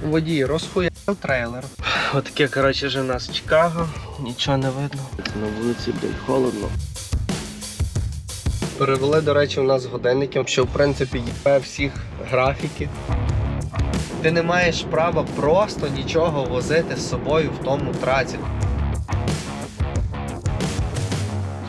Водій розхуяв трейлер. Отаке, коротше, вже у нас Чикаго, нічого не видно. На вулиці, блін, холодно. Перевели, до речі, у нас годинники, що в принципі є всіх графіки. Ти не маєш права просто нічого возити з собою в тому траці.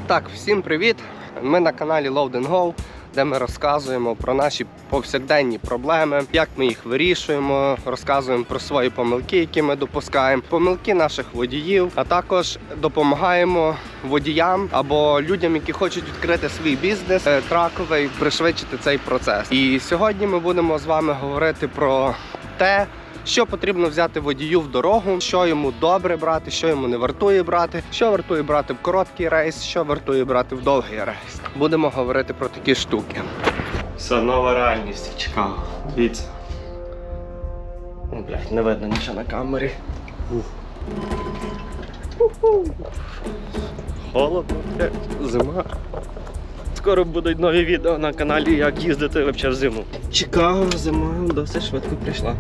Так, всім привіт! Ми на каналі Load & Go, де ми розказуємо про наші повсякденні проблеми, як ми їх вирішуємо, розказуємо про свої помилки, які ми допускаємо, помилки наших водіїв, а також допомагаємо водіям або людям, які хочуть відкрити свій бізнес траковий, пришвидшити цей процес. І сьогодні ми будемо з вами говорити про те, що потрібно взяти водію в дорогу, що йому добре брати, що йому не вартує брати, що вартує брати в короткий рейс, що вартує брати в довгий рейс. Будемо говорити про такі штуки. Все, нова реальність в Чикаго. Дивіться. Блядь, не видно нічого на камері. Холодно, блядь, зима. Скоро будуть нові відео на каналі, як їздити взагалі в зиму. Чикаго зима досить швидко прийшла.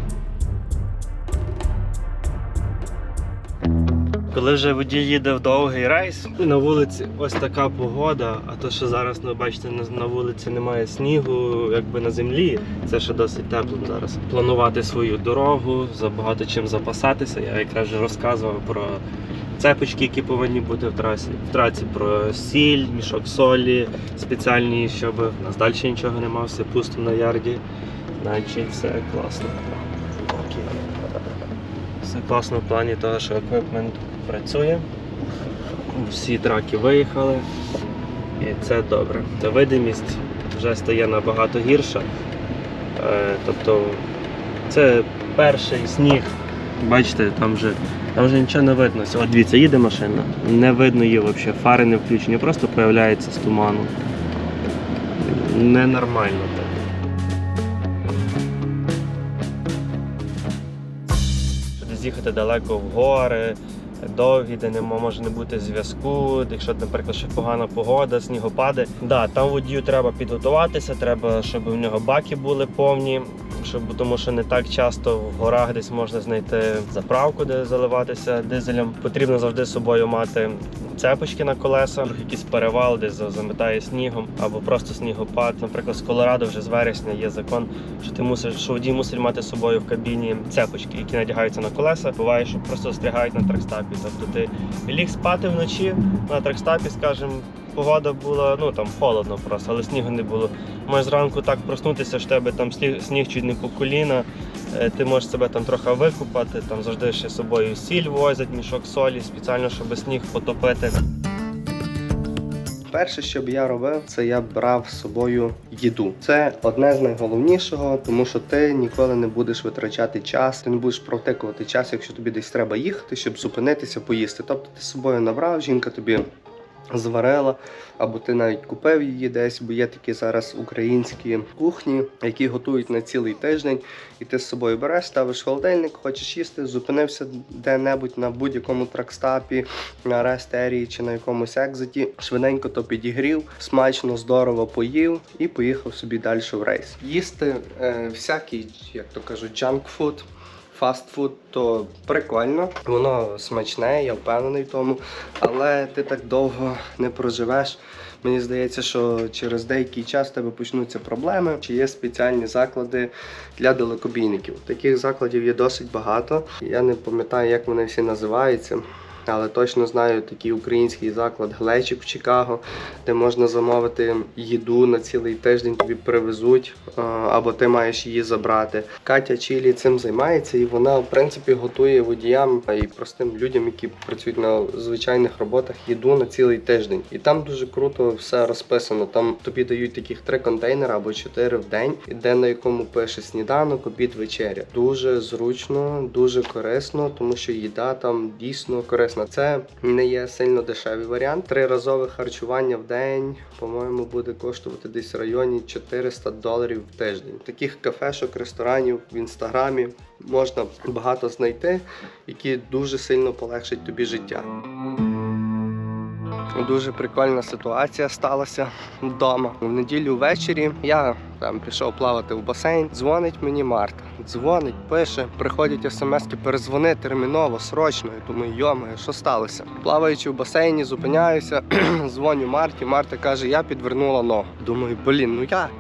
Коли вже водій їде в довгий рейс, на вулиці ось така погода, а то, що зараз, ви бачите, на вулиці немає снігу, якби на землі, це ще досить тепло зараз. Планувати свою дорогу, забагато чим запасатися. Я якраз вже розказував про цепочки, які повинні бути в трасі. В траці про сіль, мішок солі спеціальні, щоб у нас далі нічого немає, все пусто на ярді. Значить, все класно. Окей. Все класно в плані того, що еквіпмент працює, всі траки виїхали і це добре. Видимість вже стає набагато гірша, тобто це перший сніг, бачите, там вже нічого не видно. От дивіться, їде машина, не видно її взагалі, фари не включені, просто з'являється з туману. Ненормально так. З'їхати далеко в гори, довгі, де не може не бути зв'язку, якщо, наприклад, ще погана погода, снігопади. Да, там водію треба підготуватися, треба, щоб у нього баки були повні, тому що не так часто в горах десь можна знайти заправку, де заливатися дизелем. Потрібно завжди з собою мати цепочки на колеса, якийсь перевал, десь заметає снігом, або просто снігопад. Наприклад, з Колорадо вже з вересня є закон, що водій мусить мати з собою в кабіні цепочки, які надягаються на колеса. Буває, що просто застрягають на тракстапі. Тобто ти ліг спати вночі на тракстапі, скажімо, погода була, там холодно просто, але снігу не було. Можеш зранку так проснутися, що тебе там сніг чуть не по коліна, ти можеш себе там трохи викупати, там завжди ще з собою сіль возять, мішок солі, спеціально, щоб сніг потопити. Перше, що б я робив, це я брав з собою їду. Це одне з найголовнішого, тому що ти ніколи не будеш витрачати час, ти не будеш протикувати час, якщо тобі десь треба їхати, щоб зупинитися, поїсти. Тобто ти з собою набрав, жінка тобі зварила, або ти навіть купив її десь, бо є такі зараз українські кухні, які готують на цілий тиждень, і ти з собою береш, ставиш в холодильник, хочеш їсти, зупинився де-небудь на будь-якому тракстапі, на рестерії чи на якомусь екзиті, швиденько то підігрів, смачно, здорово поїв і поїхав собі далі в рейс. Їсти всякий, як то кажуть, джанк-фуд, фастфуд, то прикольно, воно смачне, я впевнений в тому, але ти так довго не проживеш. Мені здається, що через деякий час в тебе почнуться проблеми. Чи є спеціальні заклади для далекобійників. Таких закладів є досить багато. Я не пам'ятаю, як вони всі називаються. Але точно знаю такий український заклад Глечик в Чикаго, де можна замовити їду на цілий тиждень, тобі привезуть, або ти маєш її забрати. Катя Чілі цим займається, і вона, в принципі, готує водіям і простим людям, які працюють на звичайних роботах, їду на цілий тиждень. І там дуже круто все розписано. Там тобі дають таких 3 контейнери або 4 в день, де на якому пише сніданок, обід, вечеря. Дуже зручно, дуже корисно, тому що їда там дійсно корисна. Це не є сильно дешевий варіант. 3-разове харчування в день, по-моєму, буде коштувати десь в районі $400 в тиждень. Таких кафешок, ресторанів в інстаграмі можна багато знайти, які дуже сильно полегшать тобі життя. Дуже прикольна ситуація сталася вдома. В неділю ввечері я там пішов плавати в басейн. Дзвонить мені Марта. Дзвонить, пише, приходять смски, перезвони терміново, срочно. Я думаю, йомає, що сталося? Плаваючи в басейні, зупиняюся, дзвоню Марті. Марта каже, я підвернула ногу. Думаю, блін, ну як?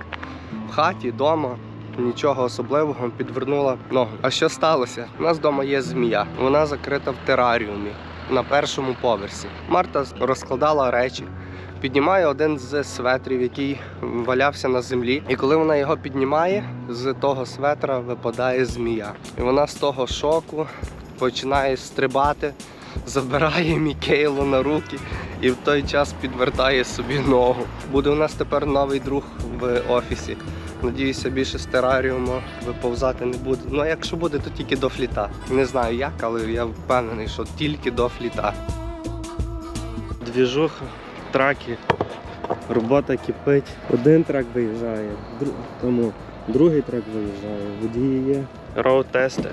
В хаті, вдома. Нічого особливого, підвернула ногу. А що сталося? У нас вдома є змія. Вона закрита в тераріумі на першому поверсі. Марта розкладала речі, піднімає один з светрів, який валявся на землі. І коли вона його піднімає, з того светра випадає змія. І вона з того шоку починає стрибати, забирає Мікейлу на руки і в той час підвертає собі ногу. Буде у нас тепер новий друг в офісі. Надіюся, більше з тераріуму виповзати не буде. Ну а якщо буде, то тільки до фліта. Не знаю як, але я впевнений, що тільки до фліта. Двіжуха, траки, робота кипить. Один трак виїжджає, тому другий трак виїжджає, водії є. Роуд-тести.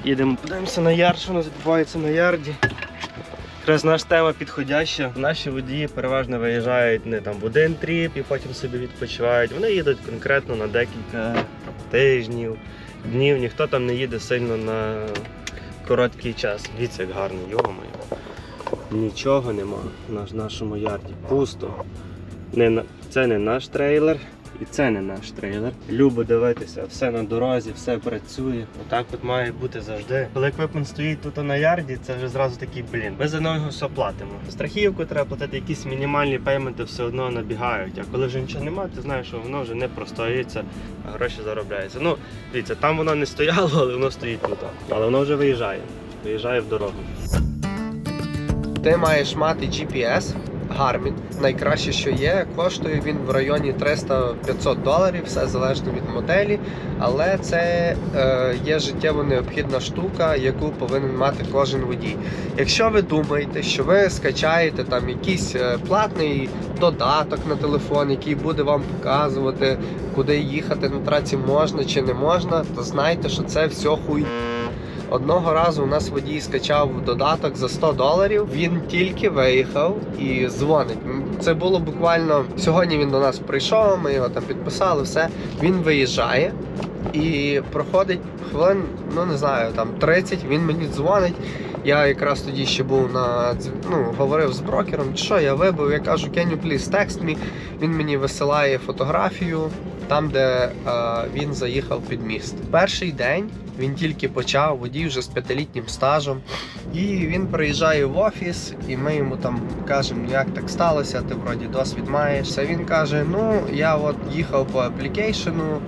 Їдемо, подивимося на ярд, що у нас відбувається на ярді. Якраз наша тема підходяща. Наші водії переважно виїжджають не там в один тріп і потім собі відпочивають. Вони їдуть конкретно на декілька тижнів, днів. Ніхто там не їде сильно на короткий час. Дивіться, як гарно, йо-моє. Нічого нема в нашому ярді. Пусто. Це не наш трейлер. І це не наш трейлер. Любо дивитися, все на дорозі, все працює. Отак от має бути завжди. Коли еквіпмент стоїть тут на ярді, це вже зразу такий, блін, ми за нього все платимо. Страхівку треба платити, якісь мінімальні пейменти все одно набігають. А коли вже нічого немає, ти знаєш, що воно вже не простоїться, а гроші заробляються. Ну, дивіться, там воно не стояло, але воно стоїть тут. Але воно вже виїжджає. Виїжджає в дорогу. Ти маєш мати GPS. Garmin. Найкраще, що є, коштує він в районі $300-500, все залежно від моделі, але це є життєво необхідна штука, яку повинен мати кожен водій. Якщо ви думаєте, що ви скачаєте там якийсь платний додаток на телефон, який буде вам показувати, куди їхати на трасі можна чи не можна, то знайте, що це все хуй. Одного разу у нас водій скачав додаток за $100, він тільки виїхав і дзвонить. Це було буквально, сьогодні він до нас прийшов, ми його там підписали, все. Він виїжджає і проходить хвилин, ну не знаю, там 30, він мені дзвонить. Я якраз тоді ще був говорив з брокером, що я вибив, я кажу, can you please text me? Він мені висилає фотографію, там, де він заїхав під міст. Перший день він тільки почав, водій вже з 5-літнім стажем. І він приїжджає в офіс, і ми йому там кажемо, як так сталося, ти вроді досвід маєш. Він каже, ну, я от їхав по аплікейшену,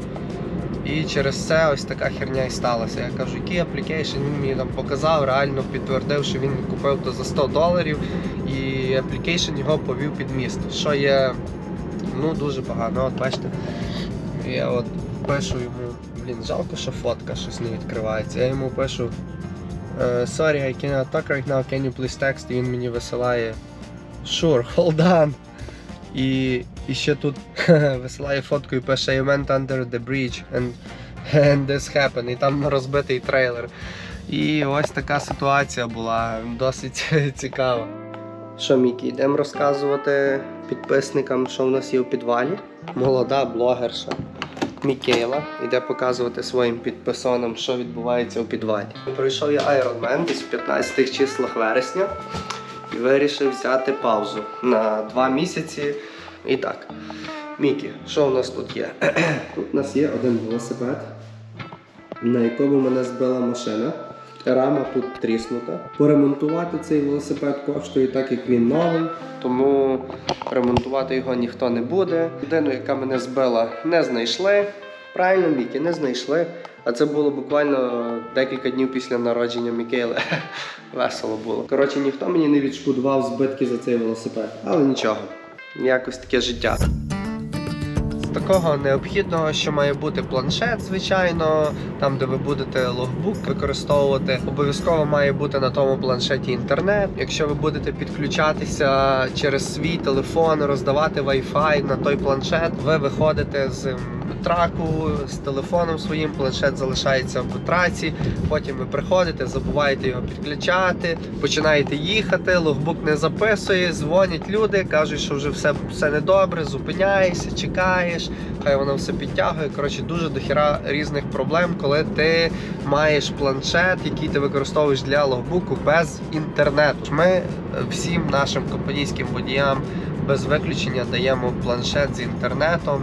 і через це ось така херня і сталася. Я кажу, який аплікейшн? Він мені там показав, реально підтвердив, що він купив то за $100, і аплікейшн його повів під міст. Що є, ну, дуже погано. От бачите, я от пишу йому, блін, жалко, що фотка щось не відкривається. Я йому пишу, sorry, I cannot talk right now, can you please text? І він мені висилає, sure, hold on. І ще тут висилає фотку і пише, I went under the bridge and this happened. І там розбитий трейлер. І ось така ситуація була, досить цікава. Що, Мікі, йдемо розказувати підписникам, що в нас є у підвалі. Молода блогерша Мікейла йде показувати своїм підписонам, що відбувається у підвалі. Пройшов я Ironman десь в 15 числах вересня і вирішив взяти паузу на 2 місяці. І так, Мікі, що у нас тут є? Тут у нас є один велосипед, на якому мене збила машина. Рама тут тріснута. Поремонтувати цей велосипед коштує так, як він новий, тому ремонтувати його ніхто не буде. Людину, яка мене збила, не знайшли. Правильно, Мікі, не знайшли. А це було буквально декілька днів після народження Мікейли. Весело було. Коротше, ніхто мені не відшкодував збитки за цей велосипед. Але нічого, якось таке життя. Такого необхідного, що має бути планшет, звичайно, там, де ви будете логбук використовувати. Обов'язково має бути на тому планшеті інтернет. Якщо ви будете підключатися через свій телефон, роздавати Wi-Fi на той планшет, ви виходите з траку з телефоном своїм, планшет залишається в траці, потім ви приходите, забуваєте його підключати, починаєте їхати, логбук не записує, дзвонять люди, кажуть, що вже все недобре, зупиняєшся, чекаєш, хай воно все підтягує. Коротше, дуже дохіра різних проблем, коли ти маєш планшет, який ти використовуєш для логбуку без інтернету. Ми всім нашим компанійським водіям без виключення даємо планшет з інтернетом,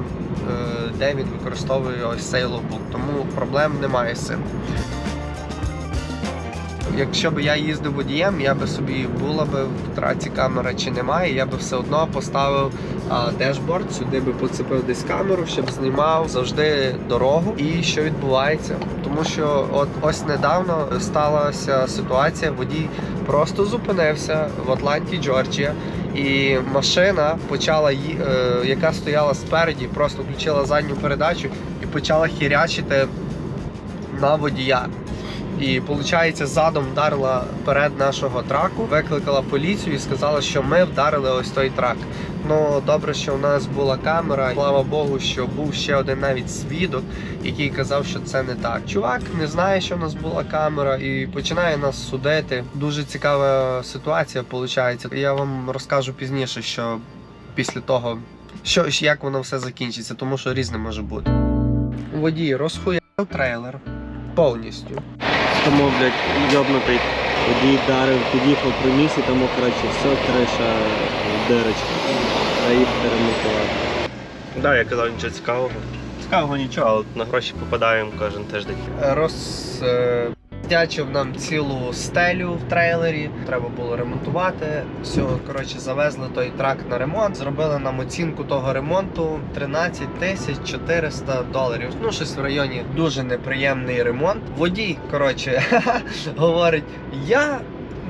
де він використовує ось цей логбук, тому проблем немає з цим. Якщо б я їздив водієм, я би собі, була б в траці камера чи немає, я би все одно поставив дешборд, сюди би поцепив десь камеру, щоб знімав завжди дорогу і що відбувається. Тому що ось недавно сталася ситуація, водій просто зупинився в Атланті, Джорджія, і машина почала, яка стояла спереді, просто включила задню передачу і почала хірячити на водія. І, виходить, задом вдарила перед нашого траку, викликала поліцію і сказала, що ми вдарили ось той трак. Ну, добре, що в нас була камера, слава Богу, що був ще один навіть свідок, який казав, що це не так. Чувак не знає, що в нас була камера і починає нас судити. Дуже цікава ситуація, виходить. Я вам розкажу пізніше, що після того, як воно все закінчиться, тому що різне може бути. Водій розхуяв трейлер повністю. Тому, блядь, йобнутий водій дарив, під'їхав при місці, тому, коротше, все, криша, дирочка. А їх ремонтувати. Так, я казав, нічого цікавого. Цікавого нічого, але на гроші попадаємо кожен тиждень. Роздячив нам цілу стелю в трейлері, треба було ремонтувати. Все, коротше, завезли той трак на ремонт, зробили нам оцінку того ремонту $13 400. Ну, щось в районі, дуже неприємний ремонт. Водій, коротше, говорить, я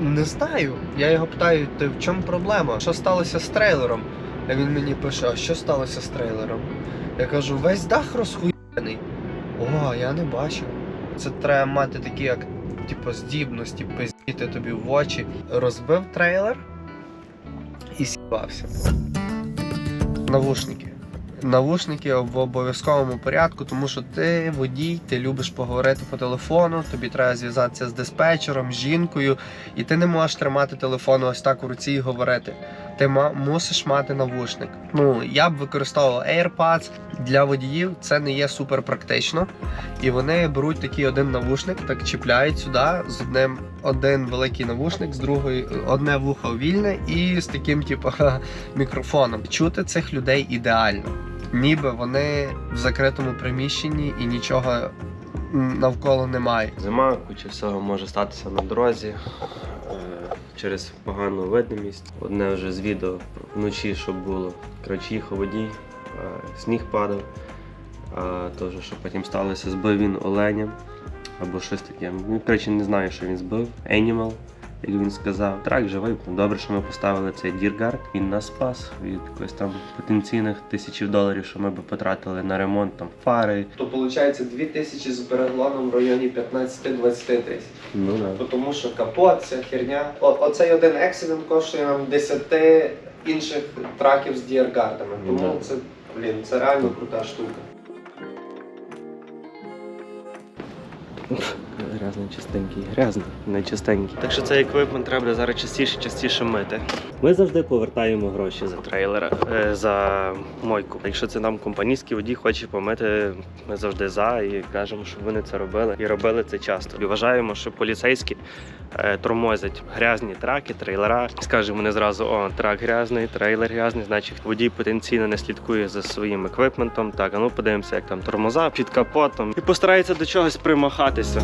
не знаю. Я його питаю, ти в чому проблема? Що сталося з трейлером? А він мені пише, а що сталося з трейлером? Я кажу, весь дах розхуєний. О, я не бачив. Це треба мати такі, як, типу, здібності, пиздіти тобі в очі. Розбив трейлер і с'їбався. Навушники в обов'язковому порядку, тому що ти водій, ти любиш поговорити по телефону, тобі треба зв'язатися з диспетчером, з жінкою, і ти не можеш тримати телефон ось так у руці і говорити. Ти мусиш мати навушник. Ну, я б використовував AirPods. Для водіїв це не є супер практично. І вони беруть такий один навушник, так чіпляють сюди, з один великий навушник, з другої одне вухо вільне і з таким, типу, мікрофоном. Чути цих людей ідеально. Ніби вони в закритому приміщенні і нічого навколо немає. Зима, куча всього може статися на дорозі через погану видимість. Одне вже з відео вночі, що було. Коротше, їхав водій, сніг падав, теж, що потім сталося, збив він оленя або щось таке. Ну, коротше, не знаю, що він збив. Animal, як він сказав. Трак живий. Добре, що ми поставили цей Діргард. Він нас спас від якось там потенційних $1000, що ми б потратили на ремонт, там фари. То виходить 2000 зберегло нам в районі 15-20 тисяч. Ну да. Тому що капот, ця херня. Оцей один ексидент коштує нам 10 інших траків з діаргардами. Тому це, це реально крута штука. Грязний, чистенький, грязний, не чистенький. Так що цей еквіпмент треба зараз частіше мити. Ми завжди повертаємо гроші за трейлера, за мойку. Якщо це нам компанійський водій хоче помити, ми завжди за і кажемо, щоб вони це робили. І робили це часто. І вважаємо, що поліцейські тормозять грязні траки, трейлера. Скажемо вони зразу, о, трак грязний, трейлер грязний, значить водій потенційно не слідкує за своїм еквіпментом. Так, а ну подивимося, як там тормоза під капотом. І постарається до чогось примахатися.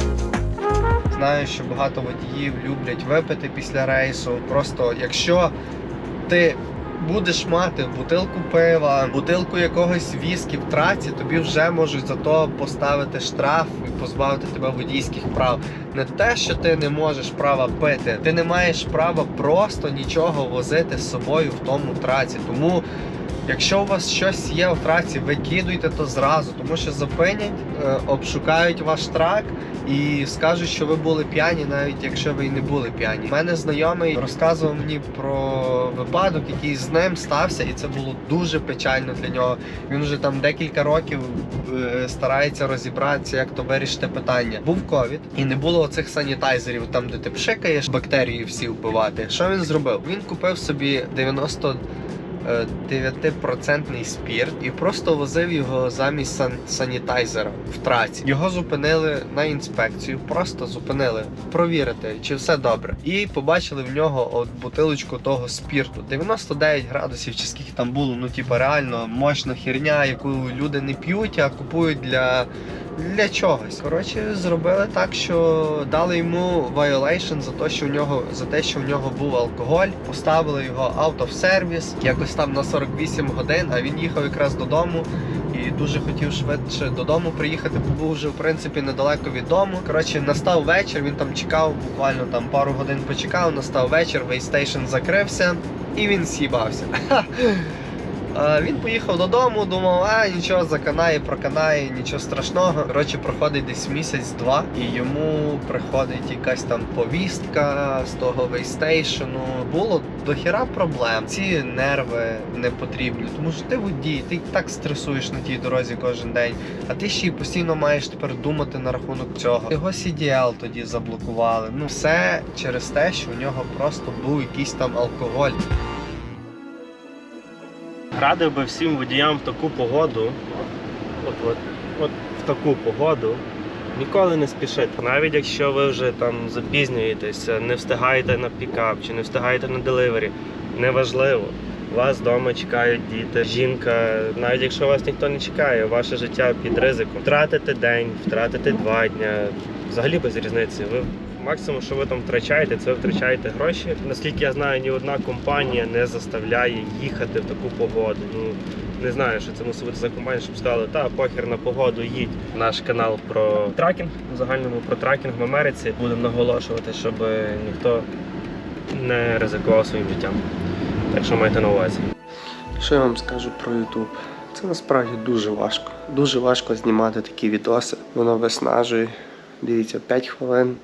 Знаю, що багато водіїв люблять випити після рейсу. Просто якщо ти будеш мати бутилку пива, бутилку якогось віскі в траці, тобі вже можуть за то поставити штраф і позбавити тебе водійських прав. Не те, що ти не можеш права пити, ти не маєш права просто нічого возити з собою в тому траці. Тому Якщо у вас щось є в траці, викидуйте то зразу, тому що зупинять, обшукають ваш трак і скажуть, що ви були п'яні, навіть якщо ви і не були п'яні. У мене знайомий розказував мені про випадок, який з ним стався, і це було дуже печально для нього. Він вже там декілька років старається розібратися, як то вирішити питання. Був ковід, і не було оцих санітайзерів, там де ти пшикаєш, бактерії всі вбивати. Що він зробив? Він купив собі 99% спірт і просто возив його замість санітайзера в траці. Його зупинили на інспекцію, просто зупинили, провірити, чи все добре. І побачили в нього от бутилочку того спірту. 99 градусів, чи скільки там було, ну типа реально мощна херня, яку люди не п'ють, а купують для чогось. Коротше, зробили так, що дали йому violation за те, що в нього був алкоголь. Поставили його out of service, якось там на 48 годин, а він їхав якраз додому і дуже хотів швидше додому приїхати, бо був вже в принципі недалеко від дому. Коротше, настав вечір, він там чекав, буквально там пару годин почекав, настав вечір, вейстейшн закрився і він з'їбався. Він поїхав додому, думав, нічого, заканає, проканає, нічого страшного. Коротше, проходить десь місяць-два, і йому приходить якась там повістка з того вейстейшену. Було дохіра проблем. Ці нерви не потрібні, тому що ти водій, ти так стресуєш на тій дорозі кожен день, а ти ще й постійно маєш тепер думати на рахунок цього. Його CDL тоді заблокували. Ну, все через те, що у нього просто був якийсь там алкоголь. Радив би всім водіям в таку погоду, от в таку погоду, ніколи не спішити. Навіть якщо ви вже там запізнюєтеся, не встигаєте на пікап чи не встигаєте на деливері, неважливо. Вас вдома чекають діти, жінка, навіть якщо вас ніхто не чекає, ваше життя під ризиком. Втратите день, втратите 2 дня, взагалі без різниці. Ви максимум, що ви там втрачаєте, це ви втрачаєте гроші. Наскільки я знаю, ні одна компанія не заставляє їхати в таку погоду. Ну, не знаю, що це мусить бути за компанія, щоб сказали, похер на погоду, їдь. Наш канал про тракінг, в загальному про тракінг в Америці. Будемо наголошувати, щоб ніхто не ризикував своїм життям. Так що майте на увазі. Що я вам скажу про YouTube? Це насправді дуже важко. Дуже важко знімати такі відоси. Воно виснажує. Дивіться, 5 хвилин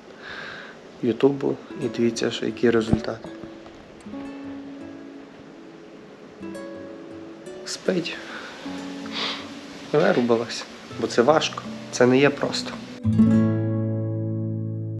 Ютубу і дивіться, що який результат. Спить. Вирубилась. Бо це важко. Це не є просто.